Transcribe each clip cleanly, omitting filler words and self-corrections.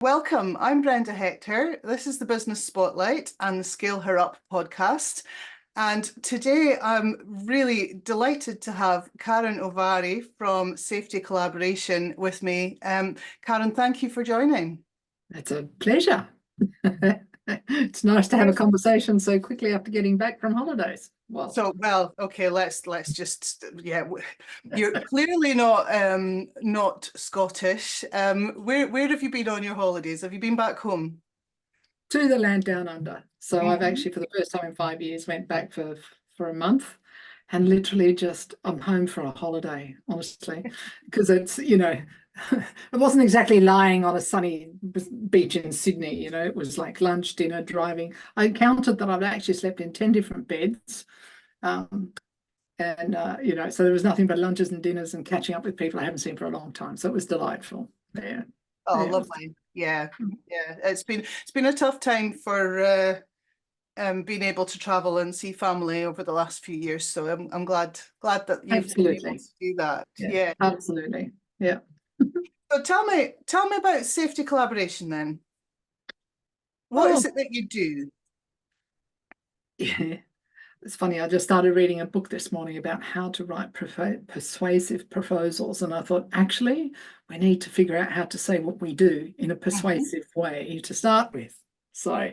Welcome. I'm Brenda Hector. This is the Business Spotlight and the Scale Her Up podcast. And today I'm really delighted to have Karin Ovari from Safety Collaboration with me. Karin, thank you for joining. It's a pleasure. It's nice to have a conversation so quickly after getting back from holidays. Well, okay, let's just you're clearly not Scottish. Where have you been on your holidays? Have you been back home? To the land down under. So I've actually, for the first time in 5 years, went back for a month, and literally just I'm home for a holiday, honestly, because it's, it wasn't exactly lying on a sunny beach in Sydney. It was like lunch, dinner, driving. I counted that I've actually slept in 10 different beds. So there was nothing but lunches and dinners and catching up with people I haven't seen for a long time. So it was delightful. Yeah. Oh, lovely. Yeah. It's been a tough time for being able to travel and see family over the last few years. So I'm glad that you've been able to do that. Yeah. Absolutely. Yeah. So tell me about Safety Collaboration then. What is it that you do? Yeah. It's funny, I just started reading a book this morning about how to write persuasive proposals, and I thought, actually, we need to figure out how to say what we do in a persuasive way to start with. So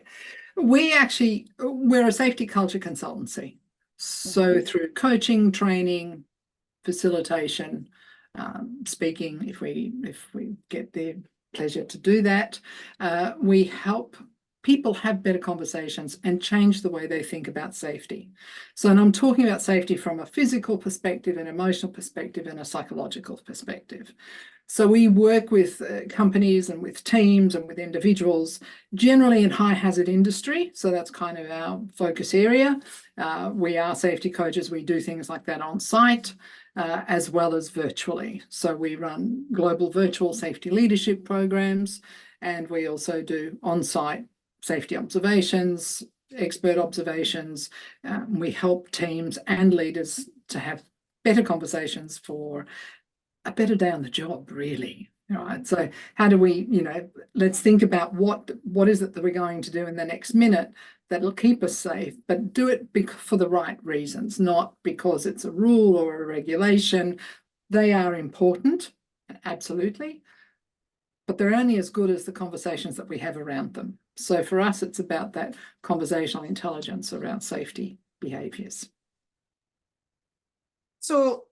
we're a safety culture consultancy. So through coaching, training, facilitation, speaking, if we get the pleasure to do that, we help people have better conversations and change the way they think about safety. So, and I'm talking about safety from a physical perspective, an emotional perspective, and a psychological perspective. So we work with companies and with teams and with individuals, generally in high hazard industry. So that's kind of our focus area. We are safety coaches. We do things like that on site as well as virtually. So we run global virtual safety leadership programs, and we also do on-site safety observations, expert observations. We help teams and leaders to have better conversations for a better day on the job, really. Right. So how do we, let's think about what is it that we're going to do in the next minute that'll keep us safe, but do it for the right reasons, not because it's a rule or a regulation. They are important, absolutely, but they're only as good as the conversations that we have around them. So for us, it's about that conversational intelligence around safety behaviours. So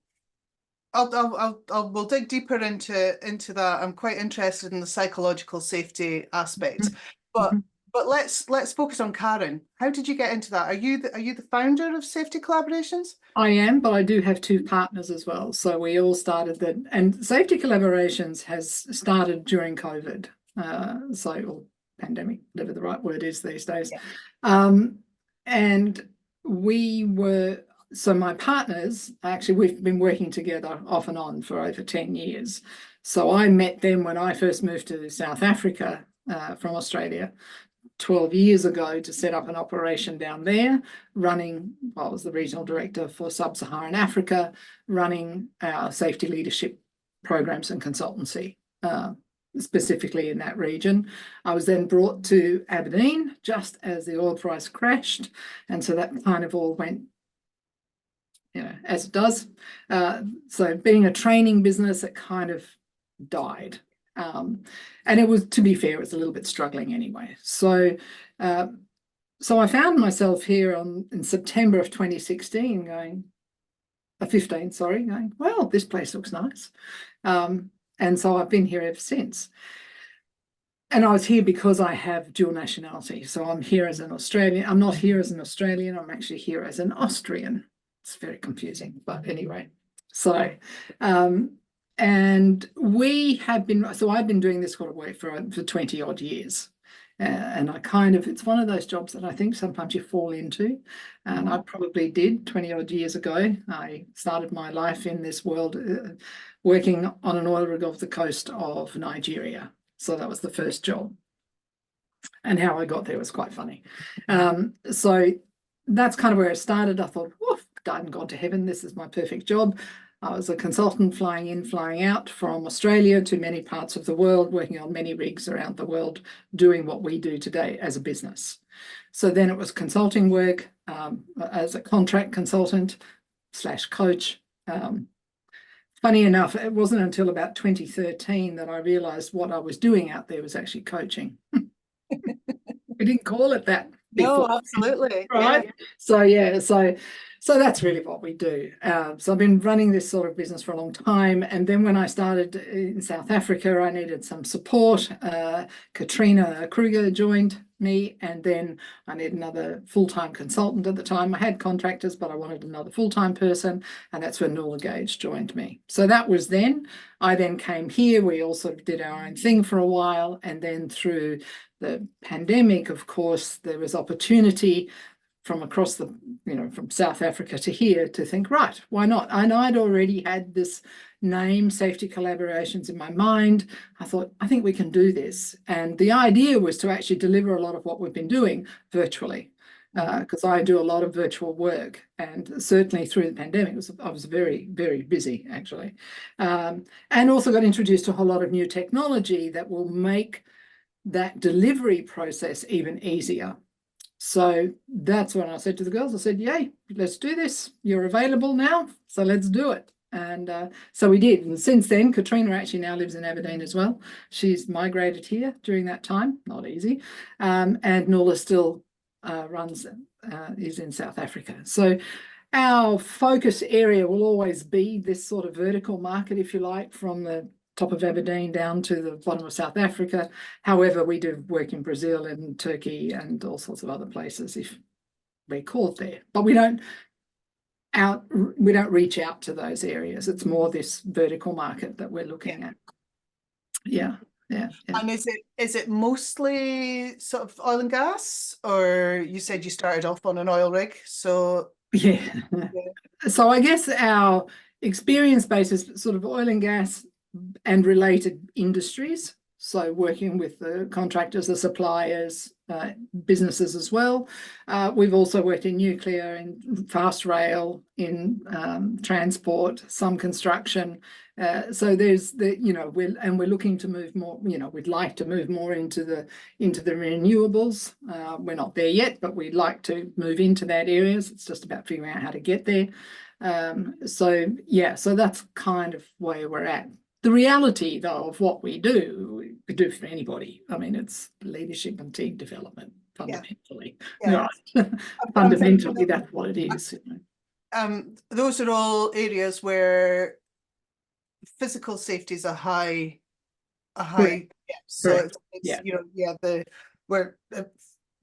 we'll dig deeper into that. I'm quite interested in the psychological safety aspect, but let's focus on Karin. How did you get into that? Are you the founder of Safety Collaborations? I am, but I do have two partners as well. So we all started that, and Safety Collaborations has started during COVID, or pandemic, whatever the right word is these days. Yeah. And so my partners, actually, we've been working together off and on for over 10 years. So I met them when I first moved to South Africa from Australia 12 years ago to set up an operation down there, I was the regional director for Sub-Saharan Africa, running our safety leadership programs and consultancy, specifically in that region. I was then brought to Aberdeen just as the oil price crashed, and so that kind of all went as it does. So being a training business, it kind of died. And it was, to be fair, it was a little bit struggling anyway. So I found myself here in September of 2016 going, well, this place looks nice. And so I've been here ever since. And I was here because I have dual nationality. So I'm here as an Australian. I'm not here as an Australian. I'm actually here as an Austrian. It's very confusing, but anyway. So, and I've been doing this sort of work for 20 odd years. And it's one of those jobs that I think sometimes you fall into. And I probably did 20 odd years ago. I started my life in this world working on an oil rig off the coast of Nigeria. So that was the first job. And how I got there was quite funny. So that's kind of where it started. I thought, woof, died and gone to heaven. This is my perfect job. I was a consultant flying in, flying out from Australia to many parts of the world, working on many rigs around the world, doing what we do today as a business. So then it was consulting work as a contract consultant / coach. Funny enough, it wasn't until about 2013 that I realized what I was doing out there was actually coaching. We didn't call it that before. No, absolutely. Right. Yeah. So yeah, so that's really what we do. So I've been running this sort of business for a long time, and then when I started in South Africa, I needed some support. Katrina Kruger joined me, and then I needed another full-time consultant. At the time I had contractors, but I wanted another full-time person, and that's when Nuala Gage joined me. So that was then. I then came here. We all sort of did our own thing for a while, and then through the pandemic, of course, there was opportunity from across the, from South Africa to here to think, right, why not? And I'd already had this name, Safety Collaborations, in my mind. I thought, I think we can do this. And the idea was to actually deliver a lot of what we've been doing virtually, because I do a lot of virtual work. And certainly through the pandemic, I was very, very busy, actually. And also got introduced to a whole lot of new technology that will make that delivery process even easier. So that's when I said to the girls, I said, yay, let's do this. You're available now, so let's do it. And so we did. And since then, Katrina actually now lives in Aberdeen as well. She's migrated here during that time, not easy. And Nuala still is in South Africa. So our focus area will always be this sort of vertical market, if you like, from the top of Aberdeen down to the bottom of South Africa. However, we do work in Brazil and Turkey and all sorts of other places if we're caught there. But we don't reach out to those areas. It's more this vertical market that we're looking at. Yeah. And is it mostly sort of oil and gas, or you said you started off on an oil rig? So yeah. So I guess our experience base is sort of oil and gas and related industries. So working with the contractors, the suppliers, businesses as well. We've also worked in nuclear, in fast rail, in transport, some construction. So there's we're looking to move more. We'd like to move more into the renewables. We're not there yet, but we'd like to move into that areas. It's just about figuring out how to get there. So that's kind of where we're at. The reality, though, of what we do for anybody. I mean, it's leadership and team development, fundamentally. Yeah. Right. Fundamentally, that's what it is. Those are all areas where physical safety is a high. So it's where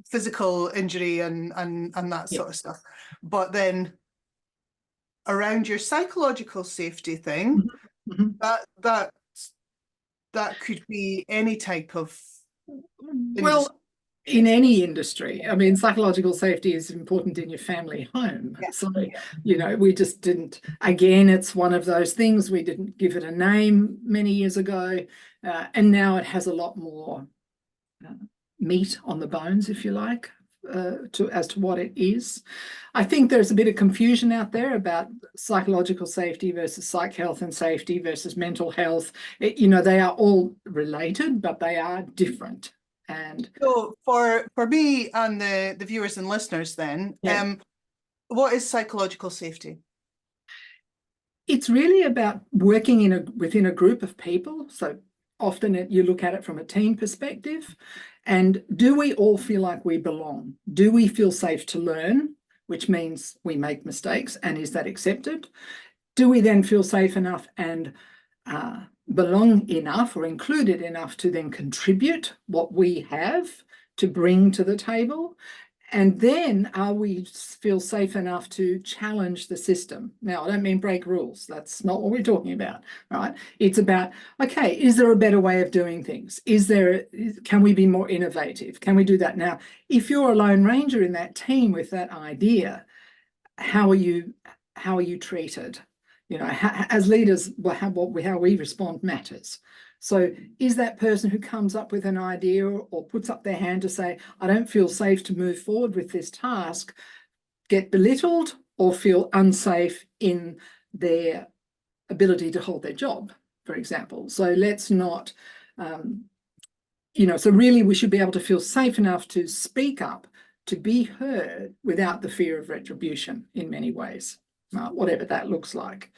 physical injury and that sort of stuff. But then around your psychological safety thing. Mm-hmm. That could be any type of industry. Well, in any industry. I mean, psychological safety is important in your family home. So, we just didn't, again, it's one of those things, we didn't give it a name many years ago. And now it has a lot more meat on the bones, if you like. As to what it is. I think there's a bit of confusion out there about psychological safety versus psych health and safety versus mental health. They are all related, but they are different. And so for me and the viewers and listeners then, what is psychological safety? It's really about working within a group of people. So often you look at it from a team perspective. And do we all feel like we belong? Do we feel safe to learn, which means we make mistakes, and is that accepted? Do we then feel safe enough and belong enough or included enough to then contribute what we have to bring to the table? And then are we feel safe enough to challenge the system? Now, I don't mean break rules. That's not what we're talking about, right? It's about, okay, is there a better way of doing things? Can we be more innovative? Can we do that? Now, if you're a lone ranger in that team with that idea, how are you treated? As leaders, how we respond matters. So is that person who comes up with an idea or puts up their hand to say, I don't feel safe to move forward with this task, get belittled or feel unsafe in their ability to hold their job, for example. So let's not, so really we should be able to feel safe enough to speak up, to be heard without the fear of retribution in many ways, whatever that looks like.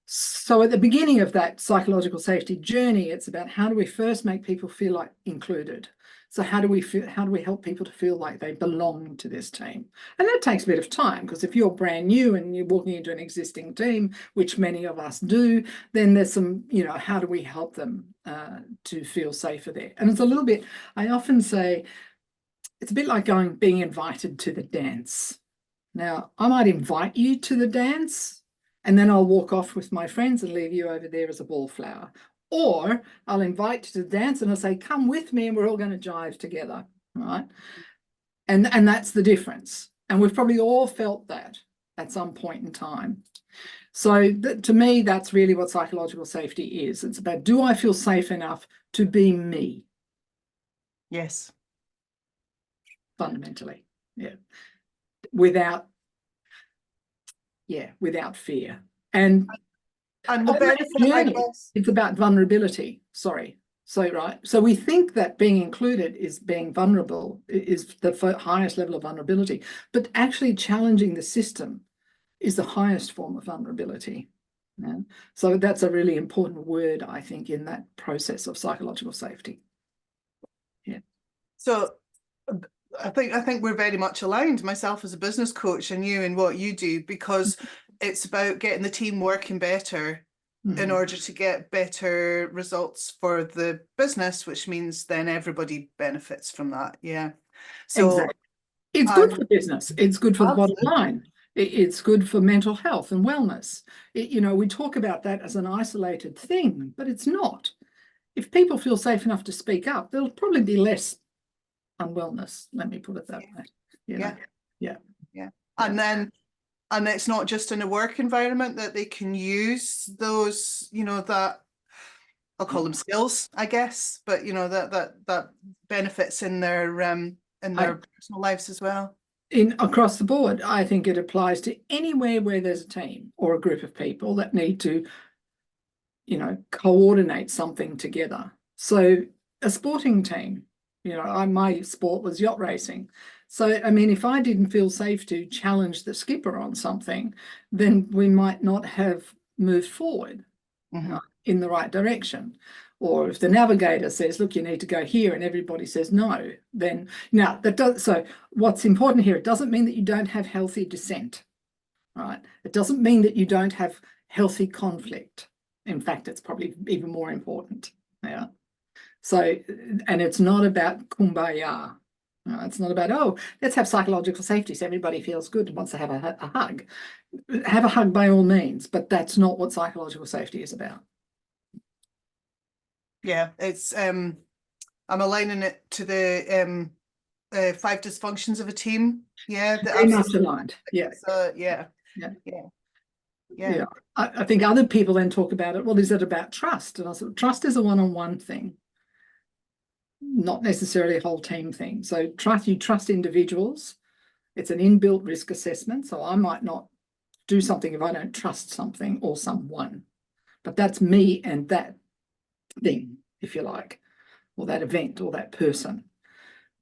So at the beginning of that psychological safety journey, it's about how do we first make people feel like included? So how do we help people to feel like they belong to this team? And that takes a bit of time, because if you're brand new and you're walking into an existing team, which many of us do, then there's some, how do we help them to feel safer there? And it's a little bit, I often say, it's a bit like being invited to the dance. Now, I might invite you to the dance, and then I'll walk off with my friends and leave you over there as a wallflower. Or I'll invite you to dance and I'll say, come with me and we're all going to jive together, right? And that's the difference. And we've probably all felt that at some point in time. So to me, that's really what psychological safety is. It's about, do I feel safe enough to be me? Yes. Fundamentally, yeah. Without fear. And the benefit, I guess, it's about vulnerability. Sorry. So we think that being included is being vulnerable, is the highest level of vulnerability, but actually challenging the system is the highest form of vulnerability. Yeah? So that's a really important word, I think, in that process of psychological safety. Yeah. So I think we're very much aligned, myself as a business coach and you in what you do, because it's about getting the team working better in order to get better results for the business, which means then everybody benefits from that. Yeah. So exactly. It's good for business. It's good for the bottom line. It's good for mental health and wellness. We talk about that as an isolated thing, but it's not. If people feel safe enough to speak up, there'll probably be less unwellness. Let me put it that way. Yeah. And it's not just in a work environment that they can use those, that I'll call them skills, I guess, but that benefits in their personal lives as well. Across the board, I think it applies to anywhere where there's a team or a group of people that need to, coordinate something together. So a sporting team, my sport was yacht racing. So, I mean, if I didn't feel safe to challenge the skipper on something, then we might not have moved forward in the right direction. Or if the navigator says, look, you need to go here, and everybody says no, then now that does. So what's important here, it doesn't mean that you don't have healthy dissent, right? It doesn't mean that you don't have healthy conflict. In fact, it's probably even more important. Yeah. So, and it's not about kumbaya. It's not about, oh, let's have psychological safety so everybody feels good and wants to have a hug. Have a hug by all means, but that's not what psychological safety is about. Yeah, it's I'm aligning it to the 5 dysfunctions of a team. Yeah, very much aligned. Yeah. So yeah. Yeah. I think other people then talk about it. Well, is it about trust? And I said, trust is a one-on-one thing, not necessarily a whole team thing. So you trust individuals. It's an inbuilt risk assessment. So I might not do something if I don't trust something or someone, but that's me and that thing, if you like, or that event or that person.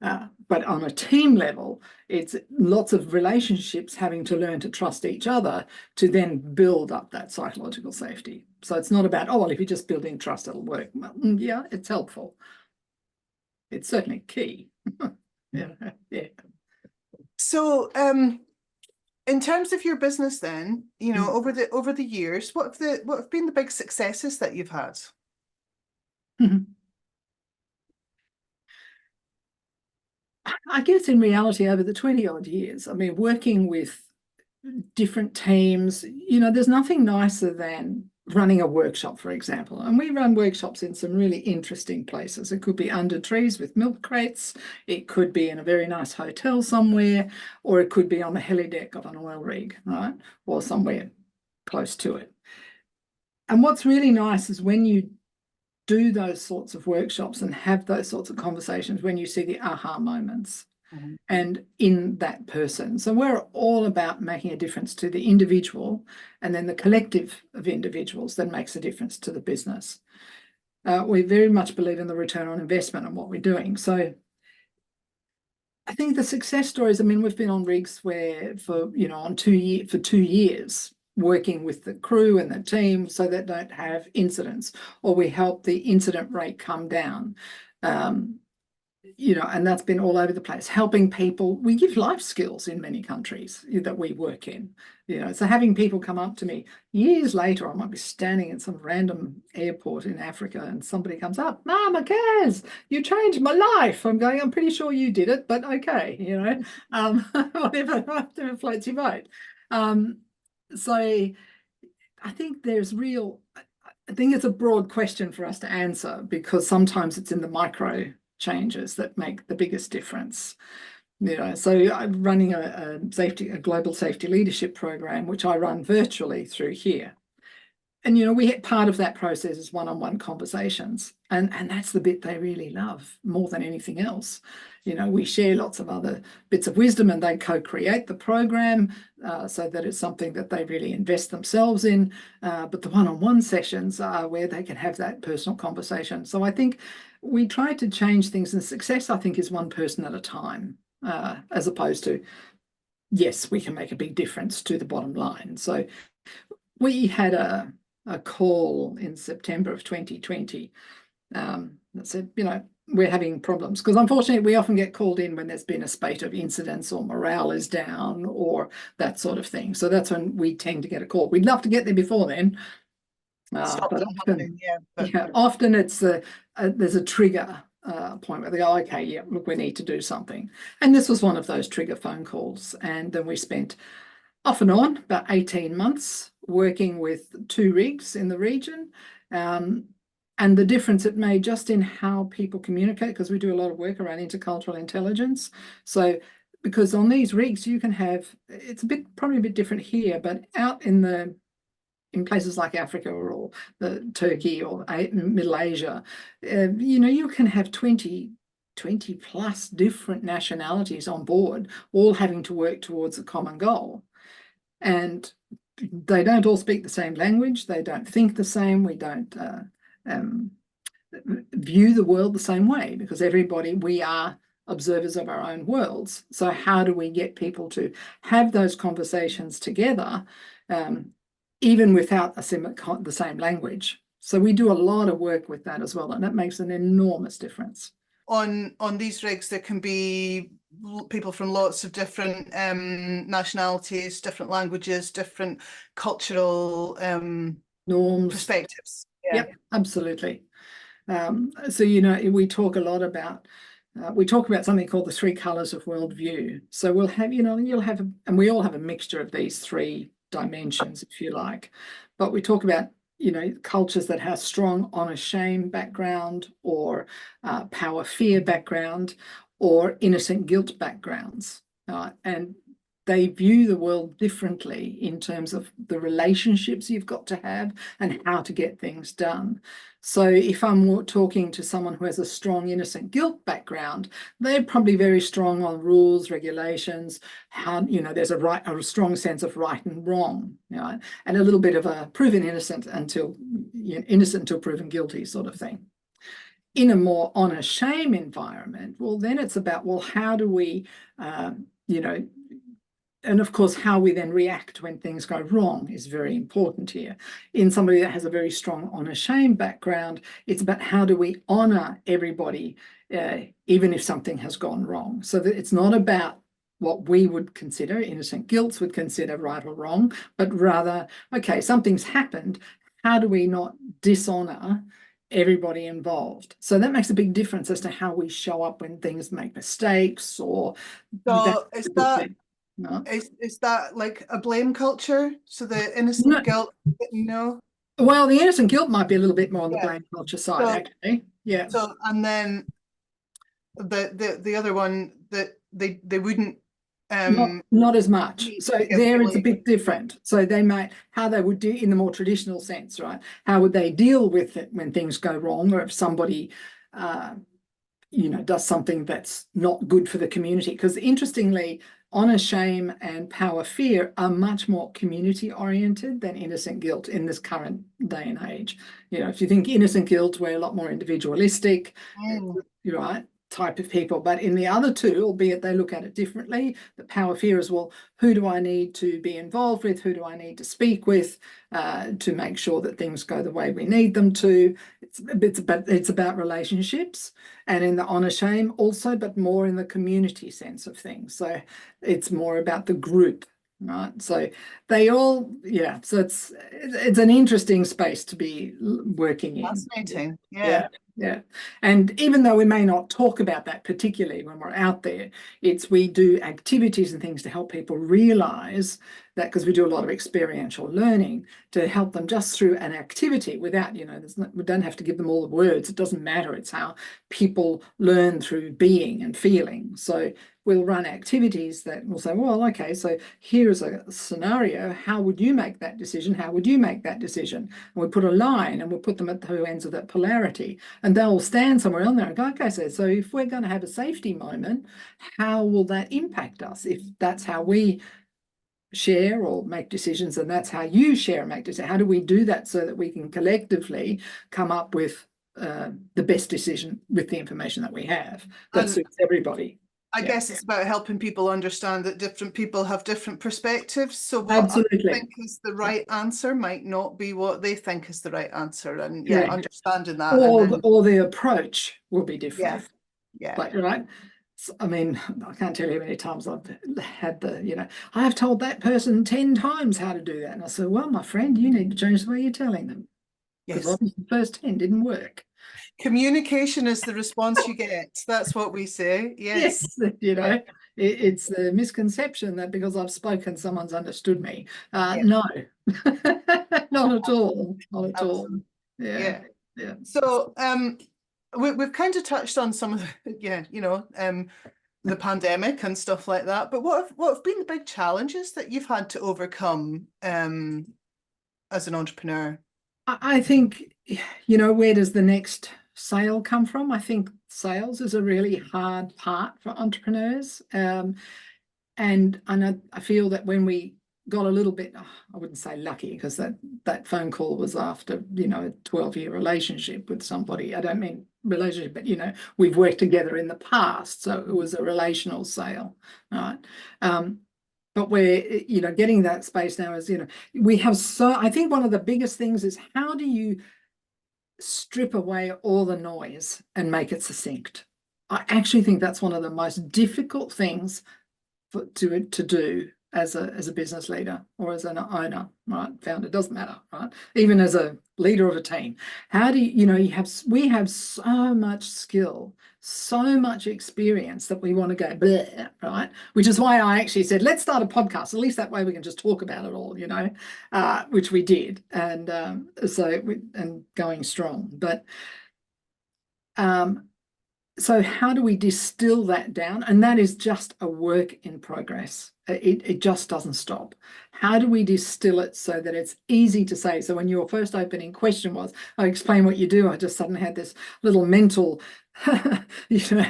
But on a team level, it's lots of relationships having to learn to trust each other to then build up that psychological safety. So it's not about, oh, well, if you're just building trust, it'll work. Well, yeah, it's helpful. It's certainly key. Yeah. So, in terms of your business, then, over the years, what have been the big successes that you've had? I guess in reality, over the 20 odd years, I mean, working with different teams, there's nothing nicer than running a workshop, for example. And we run workshops in some really interesting places. It could be under trees with milk crates. It could be in a very nice hotel somewhere, or it could be on the helideck of an oil rig, right? Or somewhere close to it. And what's really nice is when you do those sorts of workshops and have those sorts of conversations, when you see the aha moments. and in that person. So we're all about making a difference to the individual, and then the collective of individuals that makes a difference to the business. We very much believe in the return on investment and what we're doing. So I think the success stories, I mean, we've been on rigs where for 2 years working with the crew and the team so that don't have incidents, or we help the incident rate come down. And that's been all over the place, helping people. We give life skills in many countries that we work in, so having people come up to me years later, I might be standing in some random airport in Africa and somebody comes up, Mama Kaz, you changed my life. I'm going, I'm pretty sure you did it, but okay, whatever floats your boat. So I think I think it's a broad question for us to answer, because sometimes it's in the micro changes that make the biggest difference. So I'm running a global safety leadership program, which I run virtually through here. And part of that process is one-on-one conversations, and that's the bit they really love more than anything else. We share lots of other bits of wisdom, and they co-create the program so that it's something that they really invest themselves in. But the one-on-one sessions are where they can have that personal conversation. So I think we try to change things, and success, I think, is one person at a time, as opposed to, yes, we can make a big difference to the bottom line. So we had a call in September of 2020 that said, we're having problems, because unfortunately we often get called in when there's been a spate of incidents or morale is down or that sort of thing. So that's when we tend to get a call. We'd love to get there before then. But often it's there's a trigger point where they go, okay, yeah, look, we need to do something. And this was one of those trigger phone calls. And then we spent off and on about 18 months working with 2 rigs in the region. And the difference it made just in how people communicate, because we do a lot of work around intercultural intelligence. So because on these rigs you can have, it's probably a bit different here, but out in places like Africa or Turkey or Middle Asia, you can have 20 plus different nationalities on board, all having to work towards a common goal. And they don't all speak the same language. They don't think the same. We don't view the world the same way, because we are observers of our own worlds. So how do we get people to have those conversations together, even without the same language? So we do a lot of work with that as well, and that makes an enormous difference. On these rigs, there can be people from lots of different nationalities, different languages, different cultural norms, perspectives. Yeah. Yep, absolutely. So we talk a lot about something called the 3 colors of worldview. So we'll have, and we all have a mixture of these 3 dimensions, if you like. But we talk about cultures that have strong honor shame background, or power fear background, or innocent guilt backgrounds, and they view the world differently in terms of the relationships you've got to have and how to get things done. So if I'm talking to someone who has a strong innocent guilt background, they're probably very strong on rules, regulations, how, there's a strong sense of right and wrong, and a little bit of a proven innocent until proven guilty sort of thing. In a more honor shame environment, well, then it's about, well, how do we, and of course, how we then react when things go wrong is very important here. In somebody that has a very strong honor shame background, it's about how do we honor everybody, even if something has gone wrong. So that it's not about what we would consider, innocent guilts would consider right or wrong, but rather, okay, something's happened. How do we not dishonor everybody involved? So that makes a big difference as to how we show up when things make mistakes or. So is that like a blame culture? So the innocent guilt, no? Well, the innocent guilt might be a little bit more on the blame culture side, actually. Yeah. So, and then the other one that they wouldn't not as much. So there it's a bit different. So they might, how they would do in the more traditional sense, right? How would they deal with it when things go wrong, or if somebody does something that's not good for the community. Because interestingly, honor shame and power fear are much more community oriented than innocent guilt in this current day and age. If you think innocent guilt, we're a lot more individualistic, right, type of people. But in the other two, albeit they look at it differently, the power fear is, well, who do I need to be involved with? Who do I need to speak with to make sure that things go the way we need them to? It's about relationships, and in the honor shame also, but more in the community sense of things. So it's more about the group, right? So they all, so it's an interesting space to be working in. Fascinating. Yeah. Yeah. And even though we may not talk about that particularly when we're out there, we do activities and things to help people realize that, because we do a lot of experiential learning to help them just through an activity without, we don't have to give them all the words. It doesn't matter. It's how people learn through being and feeling. So we'll run activities that will say, well, okay, so here's a scenario. How would you make that decision? How would you make that decision? And we put a line and we'll put them at the two ends of that polarity. And they'll stand somewhere on there and go, okay, so if we're going to have a safety moment, how will that impact us? If that's how we share or make decisions, and that's how you share and make decisions, how do we do that so that we can collectively come up with the best decision with the information that we have that suits everybody? I guess it's about helping people understand that different people have different perspectives. So what Absolutely. I think is the right answer might not be what they think is the right answer. And understanding that. Or the approach will be different. Yeah. Like, right. I mean, I can't tell you how many times I've had I have told that person 10 times how to do that. And I said, well, my friend, you need to change the way you're telling them. Because obviously the first 10 didn't work. Communication is the response you get. That's what we say. Yes. It's the misconception that because I've spoken, someone's understood me. No, not at all. Not at all. Yeah. So we've kind of touched on some of the, the pandemic and stuff like that. But what have been the big challenges that you've had to overcome as an entrepreneur? I think, where does the next sale come from? I think sales is a really hard part for entrepreneurs. And I feel that when we got a little bit, I wouldn't say lucky, because that phone call was after, a 12-year relationship with somebody. I don't mean relationship, but, we've worked together in the past. So it was a relational sale, right? But we're, getting that space now is, we have I think one of the biggest things is, how do you strip away all the noise and make it succinct? I actually think that's one of the most difficult things to do as a business leader or as an owner, right? Founder, doesn't matter, right? Even as a leader of a team. How do we have so much skill, so much experience that we want to go bleh, right? Which is why I actually said, let's start a podcast. At least that way we can just talk about it all, which we did. And and going strong. But so how do we distill that down? And that is just a work in progress. It just doesn't stop. How do we distill it so that it's easy to say? So when your first opening question was, I explain what you do, I just suddenly had this little mental,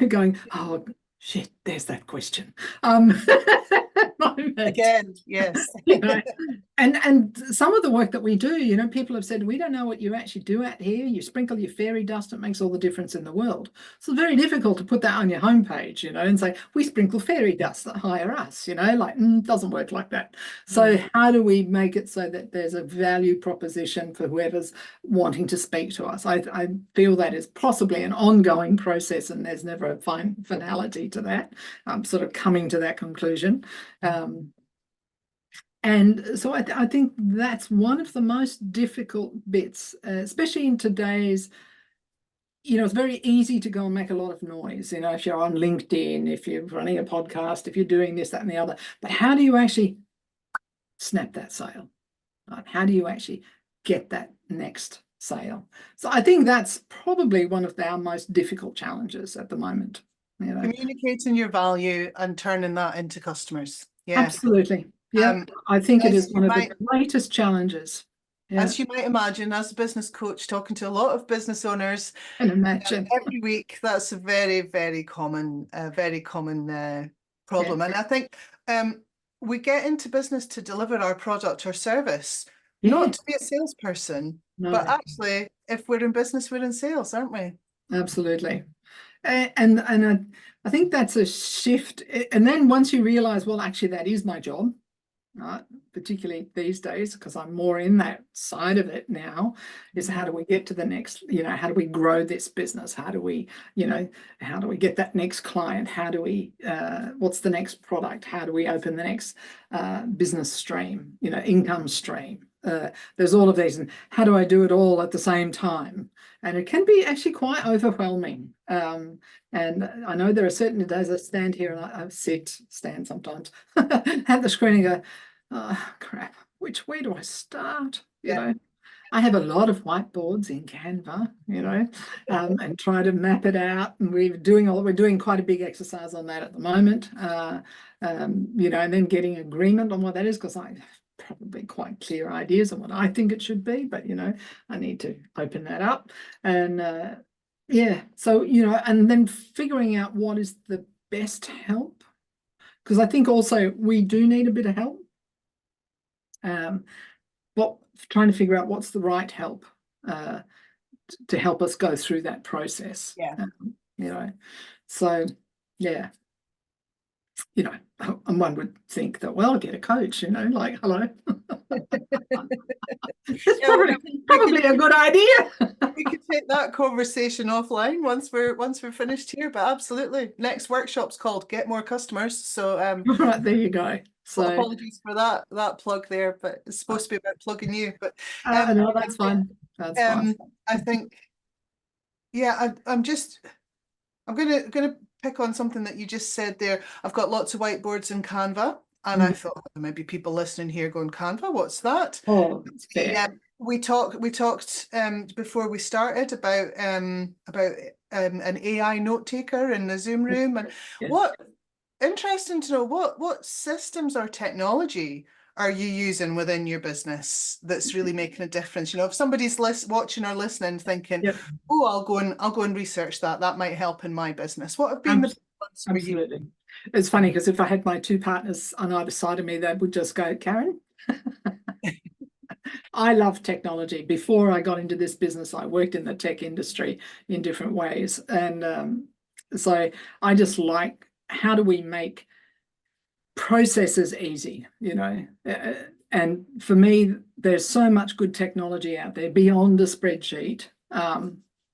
going, oh, shit, there's that question. Again, yes. And some of the work that we do, people have said, we don't know what you actually do out here. You sprinkle your fairy dust, it makes all the difference in the world. So it's very difficult to put that on your homepage, and say, we sprinkle fairy dust, hire us, doesn't work like that. So how do we make it so that there's a value proposition for whoever's wanting to speak to us? I feel that is possibly an ongoing process, and there's never a finality to that. I'm sort of coming to that conclusion. And so I think that's one of the most difficult bits, especially in today's, it's very easy to go and make a lot of noise, if you're on LinkedIn, if you're running a podcast, if you're doing this, that, and the other. But how do you actually snap that sale? Right? How do you actually get that next sale? So I think that's probably one of our most difficult challenges at the moment. Communicating your value and turning that into customers. Yeah. Absolutely. Yeah, I think it is one of the greatest challenges. Yeah. As you might imagine, as a business coach, talking to a lot of business owners And imagine. every week, that's a very, very common Yeah. problem. And I think we get into business to deliver our product or service, Yeah. not to be a salesperson, but No, actually, if we're in business, we're in sales, aren't we? absolutely. And I think that's a shift. And then once you realize, well, actually, that is my job, right? Particularly these days, because I'm more in that side of it now, is how do we get to the next, how do we grow this business? How do we, how do we get that next client? How do we, what's the next product? How do we open the next business stream, income stream? There's all of these, and how do I do it all at the same time? And it can be actually quite overwhelming. And I know there are certain days I stand here and I stand sometimes at the screen and go, oh, crap, where do I start? Yeah. I have a lot of whiteboards in Canva, and try to map it out. And we're doing quite a big exercise on that at the moment, and then getting agreement on what that is, because I have probably quite clear ideas on what I think it should be, but I need to open that up. And yeah, so and then figuring out what is the best help, because I think also we do need a bit of help. But trying to figure out what's the right help to help us go through that process. Yeah. So yeah, and one would think that, well, get a coach, like, hello. It's Yeah, probably a good idea. we could take that conversation offline once we're finished here, but absolutely. Next workshop's called Get More Customers. So Right, there you go. So apologies for that plug there, but it's supposed to be about plugging you. But no, that's fine. That's fine. I think, yeah, I'm gonna pick on something that you just said there. I've got lots of whiteboards in Canva, and I thought maybe people listening here going, Canva, what's that? Oh, it's fair. Yeah, we talked before we started about an AI note taker in the Zoom room, and Yeah. what interesting to know what systems or technology are you using within your business that's really making a difference? If somebody's watching or listening, thinking, Yep. "Oh, I'll go and research that. That might help in my business." What have been the ones for you? Absolutely. It's funny because if I had my two partners on either side of me, they would just go, Karin. I love technology. Before I got into this business, I worked in the tech industry in different ways. And so I just like, how do we make processes easy, and for me, there's so much good technology out there beyond a spreadsheet,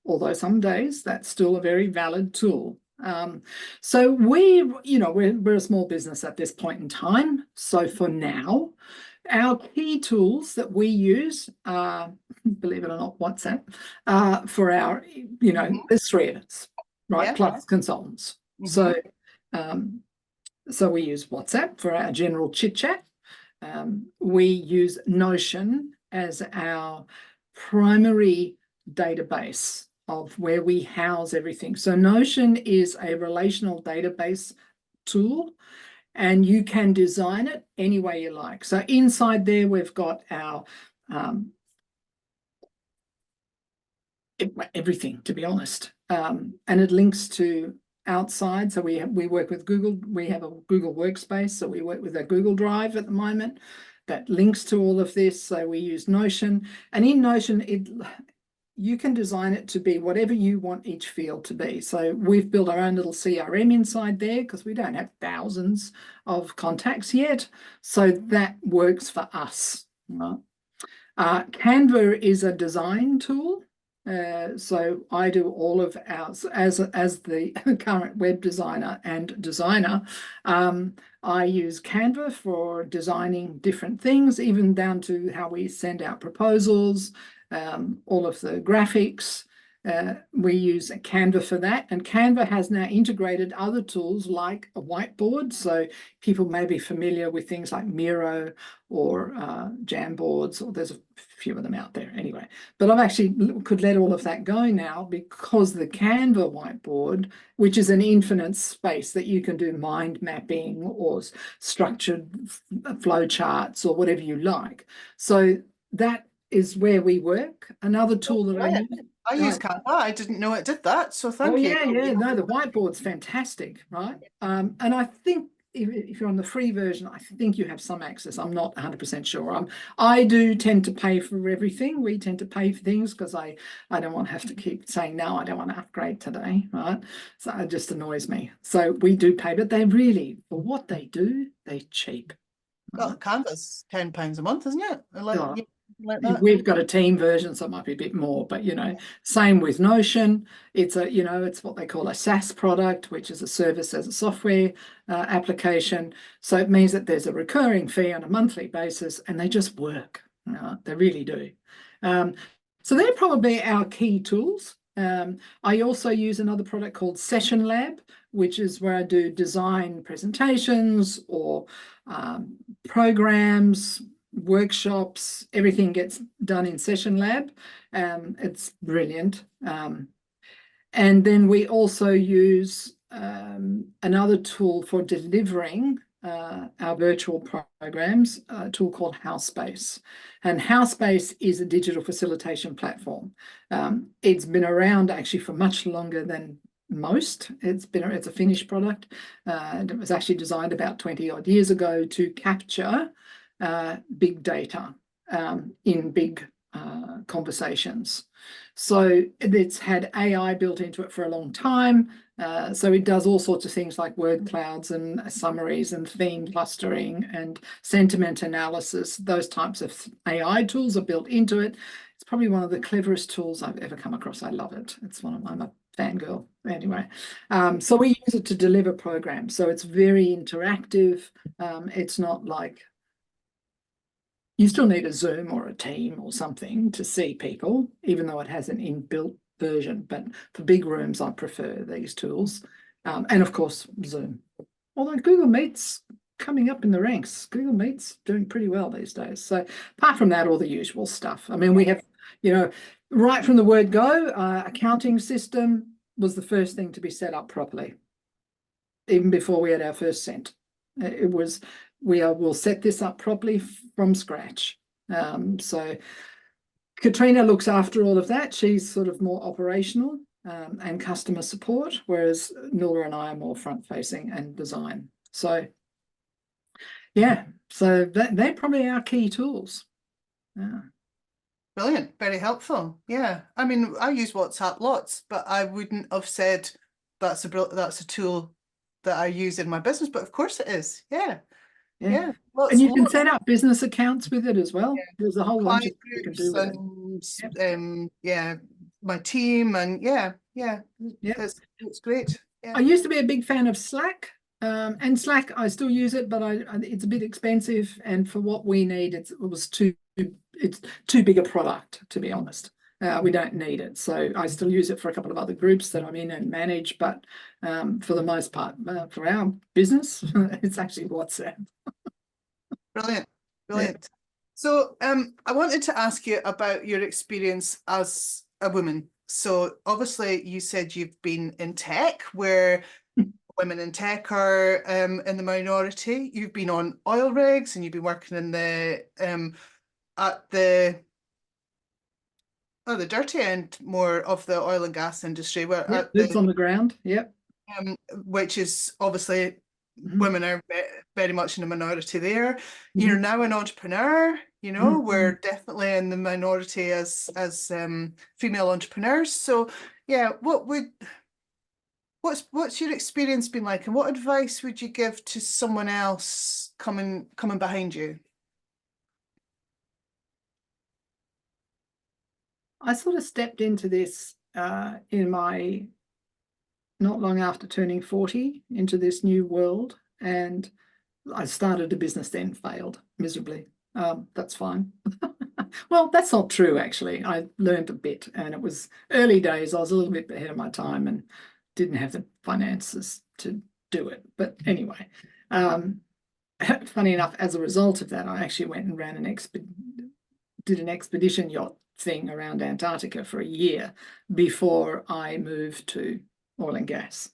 although some days that's still a very valid tool. So we're a small business at this point in time. So for now, our key tools that we use are, believe it or not, WhatsApp, for our, there's three of us, right? Yeah. Plus consultants. So we use WhatsApp for our general chit chat. We use Notion as our primary database of where we house everything. So Notion is a relational database tool, and you can design it any way you like. So inside there, we've got our everything, to be honest, and it links to outside. So we work with Google. We have a Google Workspace, so we work with a Google Drive at the moment that links to all of this. So we use Notion, and in Notion, you can design it to be whatever you want each field to be. So we've built our own little CRM inside there because we don't have thousands of contacts yet. So that works for us. Canva is a design tool. So I do all of ours as the current web designer and designer. I use Canva for designing different things, even down to how we send out proposals, all of the graphics. We use Canva for that, and Canva has now integrated other tools like a whiteboard. So people may be familiar with things like Miro or Jamboards, or there's a few of them out there anyway. But I've actually could let all of that go now because the Canva whiteboard, which is an infinite space that you can do mind mapping or structured flow charts or whatever you like. So that is where we work. Another tool that I Brilliant. use. I use Canva. I didn't know it did that, so Oh thank you. yeah, yeah. No, the whiteboard's fantastic, right? And I think if you're on the free version, I think you have some access. I'm not 100% sure. I do tend to pay for everything. We tend to pay for things because I don't want to have to keep saying, no, I don't want to upgrade today, right? So it just annoys me. So we do pay, but they really, for what they do, they're cheap. Well, Right? Canva's £10 a month, isn't it? Oh, Like that. we've got a team version, so it might be a bit more, but same with Notion. It's it's what they call a SaaS product, which is a service as a software application. So it means that there's a recurring fee on a monthly basis, and they just work. They really do. Um, so they're probably our key tools. I also use another product called Session Lab, which is where I do design presentations or programs, workshops, everything gets done in Session Lab. It's brilliant. And then we also use another tool for delivering our virtual programs, a tool called HouseSpace. And HouseSpace is a digital facilitation platform. It's been around actually for much longer than most. It's a finished product. And it was actually designed about 20 odd years ago to capture big data in big conversations. So it's had AI built into it for a long time. So it does all sorts of things like word clouds and summaries and theme clustering and sentiment analysis. Those types of AI tools are built into it. It's probably one of the cleverest tools I've ever come across. I love it. I'm a fangirl anyway. So we use it to deliver programs. So it's very interactive. It's not like you still need a Zoom or a Team or something to see people, even though it has an inbuilt version. But for big rooms, I prefer these tools. And of course, Zoom. Although Google Meet's coming up in the ranks. Google Meet's doing pretty well these days. So apart from that, all the usual stuff. I mean, we have, right from the word go, accounting system was the first thing to be set up properly, even before we had our first cent. It was, we'll set this up properly from scratch. So Katrina looks after all of that. She's sort of more operational and customer support, whereas Nuala and I are more front facing and design. So yeah, so they're probably our key tools. Yeah. Brilliant, very helpful. Yeah, I mean, I use WhatsApp lots, but I wouldn't have said that's a tool that I use in my business. But of course it is. Yeah, Yeah. yeah. And Lots, you can lots. set up business accounts with it as well. Yeah. There's a whole bunch of Client things you can do groups with it. and Yep. yeah, my team and yeah, Yep. it's great. I Yeah. used to be a big fan of Slack. And Slack, I still use it, but it's a bit expensive, and for what we need, it's too big a product, to be honest. We don't need it, so I still use it for a couple of other groups that I'm in and manage. But for the most part, for our business, it's actually WhatsApp. Brilliant, Yeah. brilliant. So I wanted to ask you about your experience as a woman. So obviously you said you've been in tech, where women in tech are in the minority. You've been on oil rigs and you've been working in at the dirty end more of the oil and gas industry, where Yep, at boots on the ground. Yep. which is obviously Mhm. women are very much in a minority there. You're Mhm. now an entrepreneur, we're Mhm. definitely in the minority as female entrepreneurs. So yeah, what's your experience been like, and what advice would you give to someone else coming behind you? I sort of stepped into this in my not long after turning 40 into this new world, and I started a business then, failed miserably. That's fine. Well, that's not true, actually. I learned a bit, and it was early days. I was a little bit ahead of my time and didn't have the finances to do it. But anyway, funny enough, as a result of that, I actually went and did an expedition yacht thing around Antarctica for a year before I moved to oil and gas.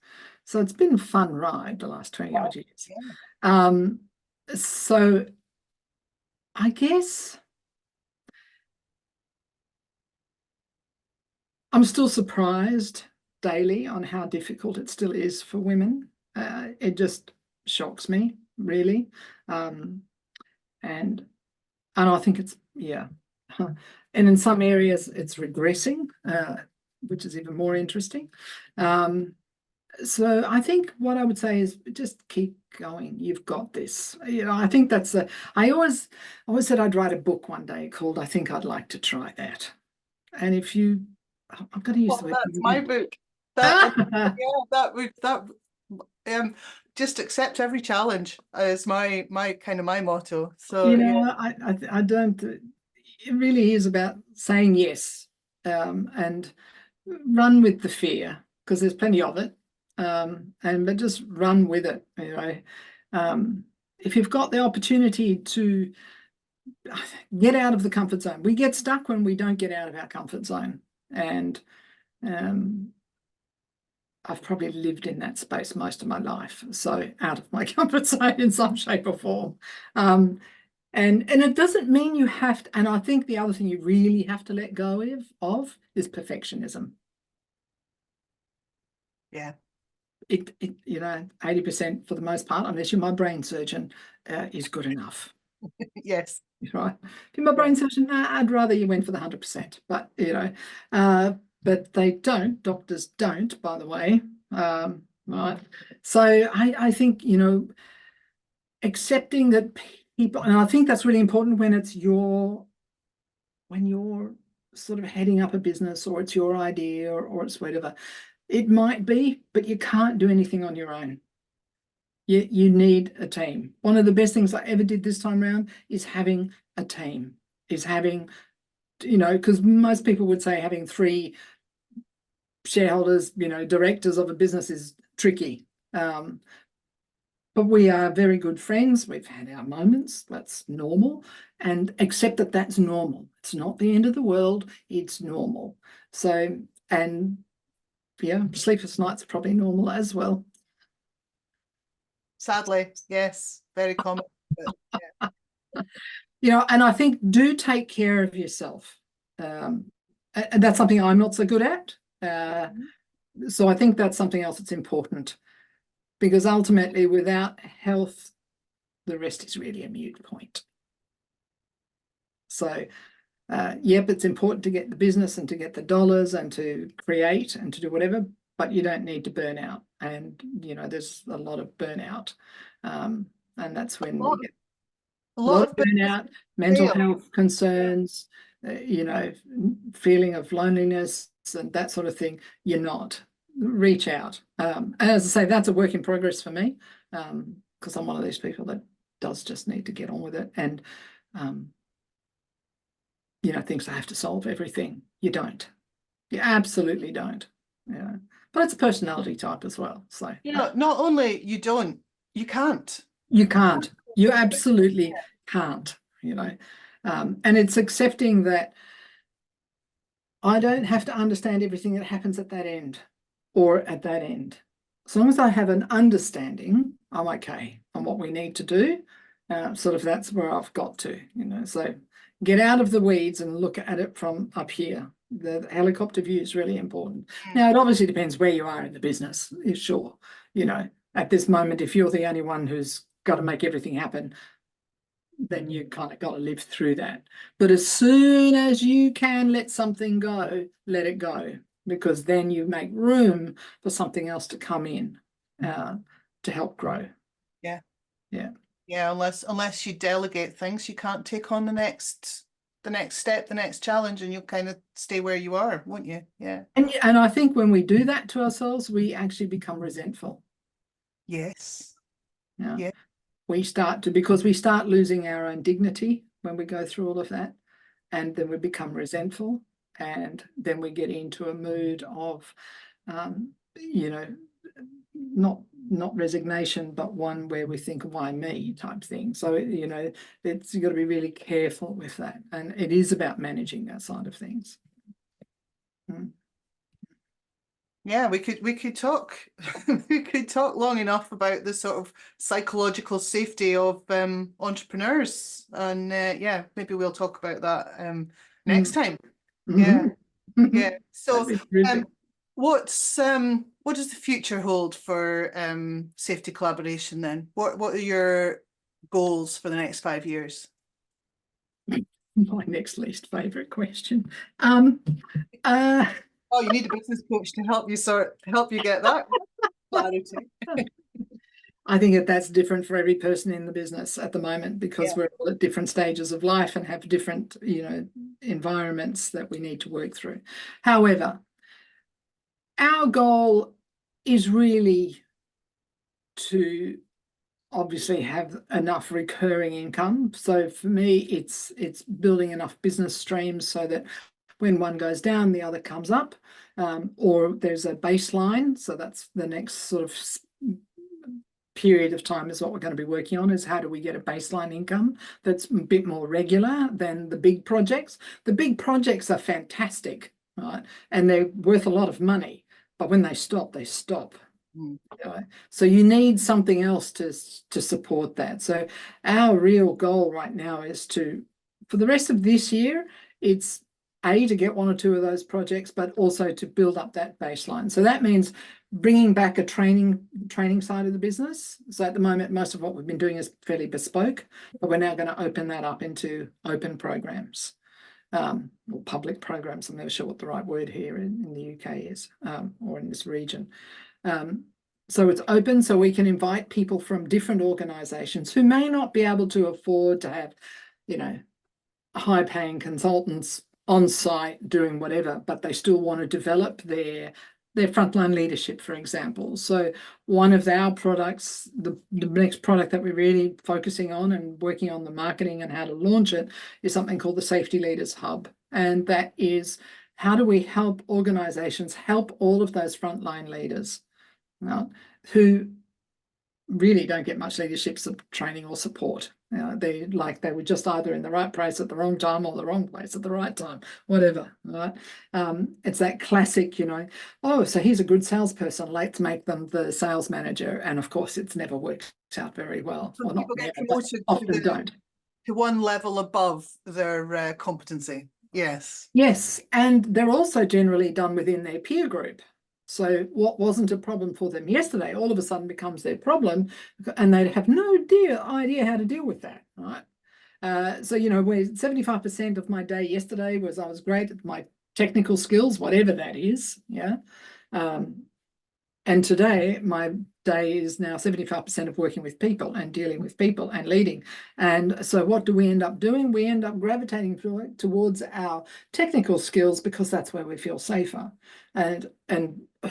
So it's been a fun ride the last 20 odd years. Yeah. So I guess I'm still surprised daily on how difficult it still is for women. It just shocks me, really. And I think it's, yeah. And in some areas it's regressing, which is even more interesting. So I think what I would say is just keep going. You've got this. I think that's I always said I'd write a book one day called I Think I'd Like to Try That. And if you, I'm going to use the Well, word. that's my book. That yeah, that just accept every challenge is my kind of my motto. So yeah, I don't. It really is about saying yes, and run with the fear because there's plenty of it, but just run with it. If you've got the opportunity to get out of the comfort zone, we get stuck when we don't get out of our comfort zone, and I've probably lived in that space most of my life, so out of my comfort zone in some shape or form. And it doesn't mean you have to, and I think the other thing you really have to let go of is perfectionism. yeah, It 80% for the most part, unless you're my brain surgeon, is good enough. yes, Right? If you're my yeah. brain surgeon, I'd rather you went for the 100%. But but they don't. Doctors don't, by the way. Right. So I think accepting that people, and I think that's really important when you're sort of heading up a business or it's your idea or it's whatever. It might be, but you can't do anything on your own. You need a team. One of the best things I ever did this time around is having a team, is having, because most people would say having 3 shareholders, directors of a business is tricky. But we are very good friends. We've had our moments. That's normal. And accept that that's normal. It's not the end of the world. It's normal. So, and yeah, sleepless nights are probably normal as well. Sadly, yes, very common. But And I think do take care of yourself. And that's something I'm not so good at. So I think that's something else that's important because ultimately without health, the rest is really a moot point. So yep, it's important to get the business and to get the dollars and to create and to do whatever, but you don't need to burn out. And, there's a lot of burnout. And that's when we get a a lot lot of of business burnout, mental fail. health concerns, feeling of loneliness and that sort of thing. You're not. Reach out. And as I say, that's a work in progress for me because I'm one of these people that does just need to get on with it. And thinks I have to solve everything. You don't. You absolutely don't. Yeah. But it's a personality type as well. So Not only you don't, you can't. you can't. You absolutely can't, And it's accepting that I don't have to understand everything that happens at that end or at that end. As long as I have an understanding, I'm okay on what we need to do. Sort of that's where I've got to, So get out of the weeds and look at it from up here. The helicopter view is really important. Now, it obviously depends where you are in the business, sure. At this moment, if you're the only one who's got to make everything happen, then you kind of got to live through that. But as soon as you can let something go, let it go, because then you make room for something else to come in to help grow. Yeah. Yeah. Yeah, unless you delegate things, you can't take on the next step, the next challenge, and you'll kind of stay where you are, won't you? Yeah. And I think when we do that to ourselves, we actually become resentful. Yes. Yeah. Yeah. Because we start losing our own dignity when we go through all of that, and then we become resentful, and then we get into a mood of, not resignation, but one where we think, why me type thing. So, you've got to be really careful with that. And it is about managing that side of things. Yeah, we could talk we could talk long enough about the sort of psychological safety of entrepreneurs. And yeah, maybe we'll talk about that next time. Yeah. Yeah. So, That'd be terrific. um, what does the future hold for safety collaboration then? What are your goals for the next 5 years? My next least favorite question. Um, uh, Oh, you need a business coach to help you get that clarity. I think that that's different for every person in the business at the moment because Yeah. we're all at different stages of life and have different, environments that we need to work through. However, our goal is really to obviously have enough recurring income. So for me, it's building enough business streams so that when one goes down, the other comes up, or there's a baseline. So that's the next sort of period of time is what we're going to be working on, is how do we get a baseline income that's a bit more regular than the big projects. The big projects are fantastic, right? And they're worth a lot of money, but when they stop, they stop. Mm. So you need something else to support that. So our real goal right now is to, for the rest of this year, it's to get one or two of those projects, but also to build up that baseline. So that means bringing back a training side of the business. So at the moment, most of what we've been doing is fairly bespoke, but we're now going to open that up into open programs. Or public programs. I'm never sure what the right word here in the UK is, or in this region. So it's open, so we can invite people from different organizations who may not be able to afford to have, high-paying consultants on site doing whatever, but they still want to develop their frontline leadership, for example. So one of our products, the next product that we're really focusing on and working on the marketing and how to launch it, is something called the Safety Leaders Hub. And that is, how do we help organizations help all of those frontline leaders who really don't get much leadership training or support. They were just either in the right place at the wrong time or the wrong place at the right time, whatever. Right? It's that classic, oh, so he's a good salesperson, let's make them the sales manager. And of course, it's never worked out very well. So Well, not people get never, but promoted often don't. to one level above their competency. Yes. Yes, and they're also generally done within their peer group. So what wasn't a problem for them yesterday, all of a sudden becomes their problem, and they have no idea how to deal with that, right? So, where 75% of my day yesterday was I was great at my technical skills, whatever that is, yeah. And today, my day is now 75% of working with people and dealing with people and leading. And so what do we end up doing? We end up gravitating towards our technical skills because that's where we feel safer. And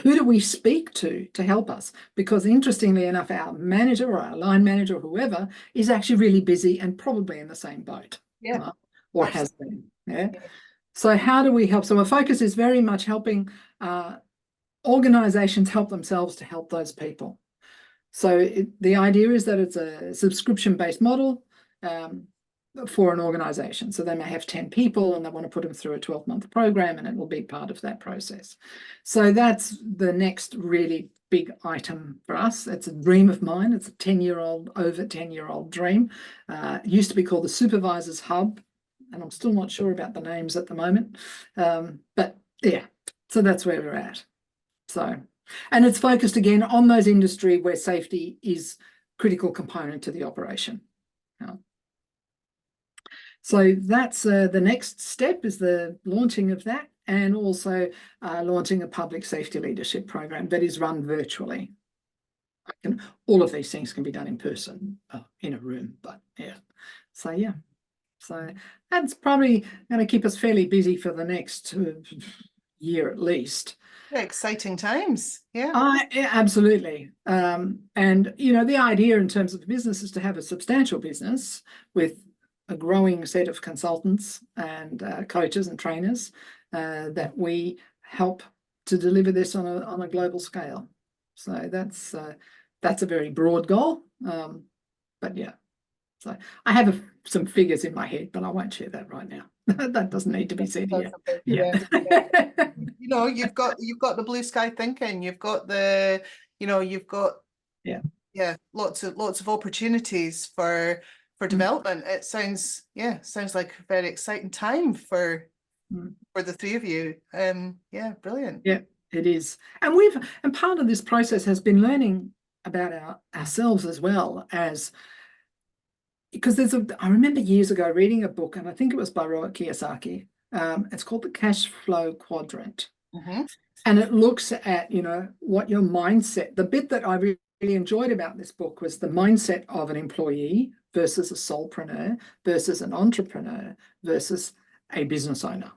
who do we speak to help us? Because interestingly enough, our manager or our line manager or whoever is actually really busy and probably in the same boat. Yeah. Or has been. Yeah. So how do we help? So our focus is very much helping organizations help themselves to help those people. So the idea is that it's a subscription-based model for an organization. So they may have 10 people and they want to put them through a 12-month program, and it will be part of that process. So that's the next really big item for us. It's a dream of mine. It's a 10-year-old, over 10-year-old dream. It used to be called the Supervisors Hub, and I'm still not sure about the names at the moment. But yeah, so that's where we're at. So, and it's focused again on those industry where safety is critical component to the operation. So that's the next step, is the launching of that, and also launching a public safety leadership program that is run virtually. All of these things can be done in person, in a room, but yeah. So yeah, so that's probably going to keep us fairly busy for the next year at least. Yeah, exciting times. Yeah. Yeah, absolutely. And the idea in terms of the business is to have a substantial business with a growing set of consultants and coaches and trainers that we help to deliver this on a global scale. So that's a very broad goal. But yeah, so I have some figures in my head, but I won't share that right now. That doesn't need to be said here. Yeah. You've got the blue sky thinking. You've got lots of opportunities for development. It sounds like a very exciting time for for the three of you. Yeah, brilliant. Yeah, it is. And part of this process has been learning about ourselves as well as, because I remember years ago reading a book, and I think it was by Robert Kiyosaki. It's called The Cash Flow Quadrant. Mm-hmm. And it looks at, what your mindset, the bit that I really enjoyed about this book was the mindset of an employee versus a solopreneur versus an entrepreneur versus a business owner.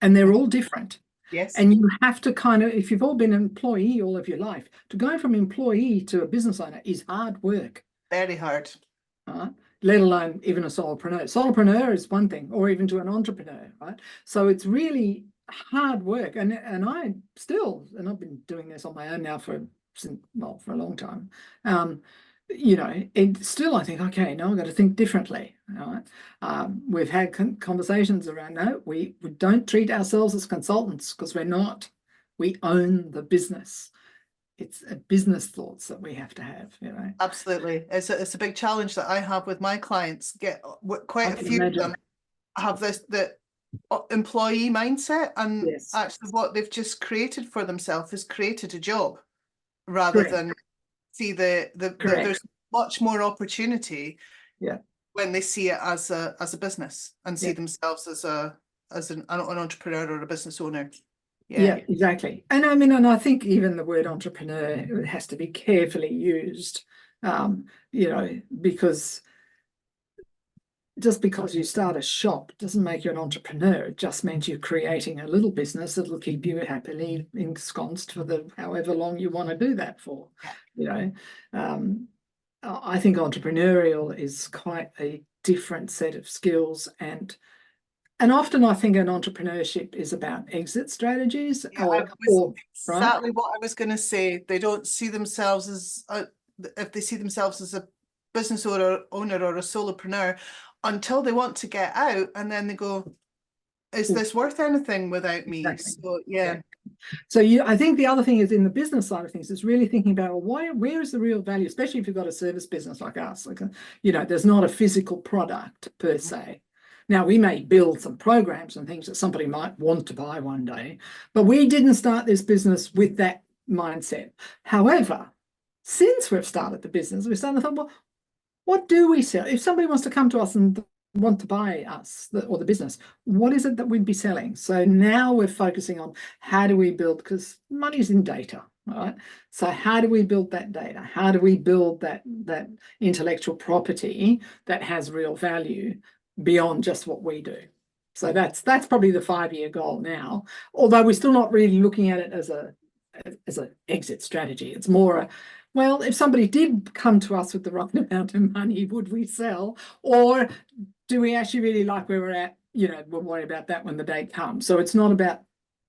And they're all different. Yes. And you have to kind of, if you've all been an employee all of your life, to go from employee to a business owner is hard work. Very hard. Right? Let alone even a solopreneur. Solopreneur is one thing, or even to an entrepreneur, right? So it's really hard work. And I've been doing this on my own now for a long time. It still, I think, okay, now I've got to think differently. Right? We've had conversations around, no, we don't treat ourselves as consultants because we're not. We own the business. It's a business thoughts that we have to have, Absolutely. It's a big challenge that I have with my clients. Quite a few of them have the employee mindset, and Yes. actually what they've just created for themselves is created a job rather than see there's much more opportunity when they see it as a business and see themselves as an entrepreneur or a business owner. Yeah, exactly. And I think even the word entrepreneur has to be carefully used, because just because you start a shop doesn't make you an entrepreneur. It just means you're creating a little business that'll keep you happily ensconced for however long you want to do that for. I think entrepreneurial is quite a different set of skills, and often I think an entrepreneurship is about exit strategies, exactly what I was going to say. They don't see themselves as if they see themselves as a business owner or a solopreneur until they want to get out, and then they go, is this worth anything without me? Exactly. So yeah. So I think the other thing is in the business side of things is really thinking about, well, where is the real value, especially if you've got a service business like us. Like, there's not a physical product per se. Now, we may build some programs and things that somebody might want to buy one day, but we didn't start this business with that mindset. However, since we've started the business, we're starting to think, well, what do we sell? If somebody wants to come to us and want to buy us or the business, what is it that we'd be selling? So now we're focusing on how do we build, because money's in data, right? So how do we build that data? How do we build that intellectual property that has real value beyond just what we do? So that's probably the 5-year goal now, although we're still not really looking at it as an exit strategy. It's more well, if somebody did come to us with the right amount of money, would we sell? Or do we actually really like where we're at? We'll worry about that when the day comes. So it's not about,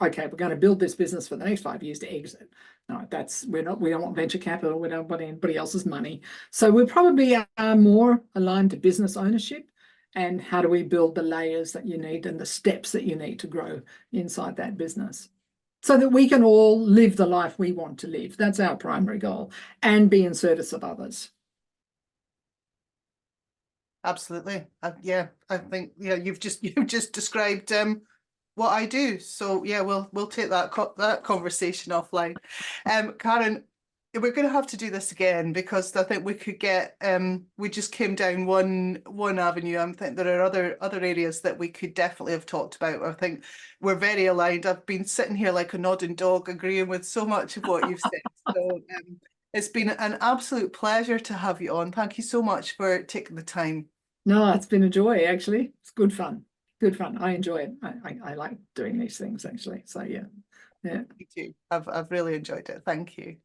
okay, we're going to build this business for the next 5 years to exit. No, we don't want venture capital. We don't want anybody else's money. So we probably are more aligned to business ownership and how do we build the layers that you need and the steps that you need to grow inside that business, so that we can all live the life we want to live. That's our primary goal, and be in service of others. Absolutely. Yeah, I think you've just described what I do. So yeah, we'll take that conversation offline. Karin, we're going to have to do this again because I think we could get we just came down one avenue. I think there are other areas that we could definitely have talked about. I think we're very aligned. I've been sitting here like a nodding dog, agreeing with so much of what you've said. So it's been an absolute pleasure to have you on. Thank you so much for taking the time. No, it's been a joy, actually. It's good fun. Good fun. I enjoy it. I like doing these things, actually. So yeah. Me too. I've really enjoyed it. Thank you.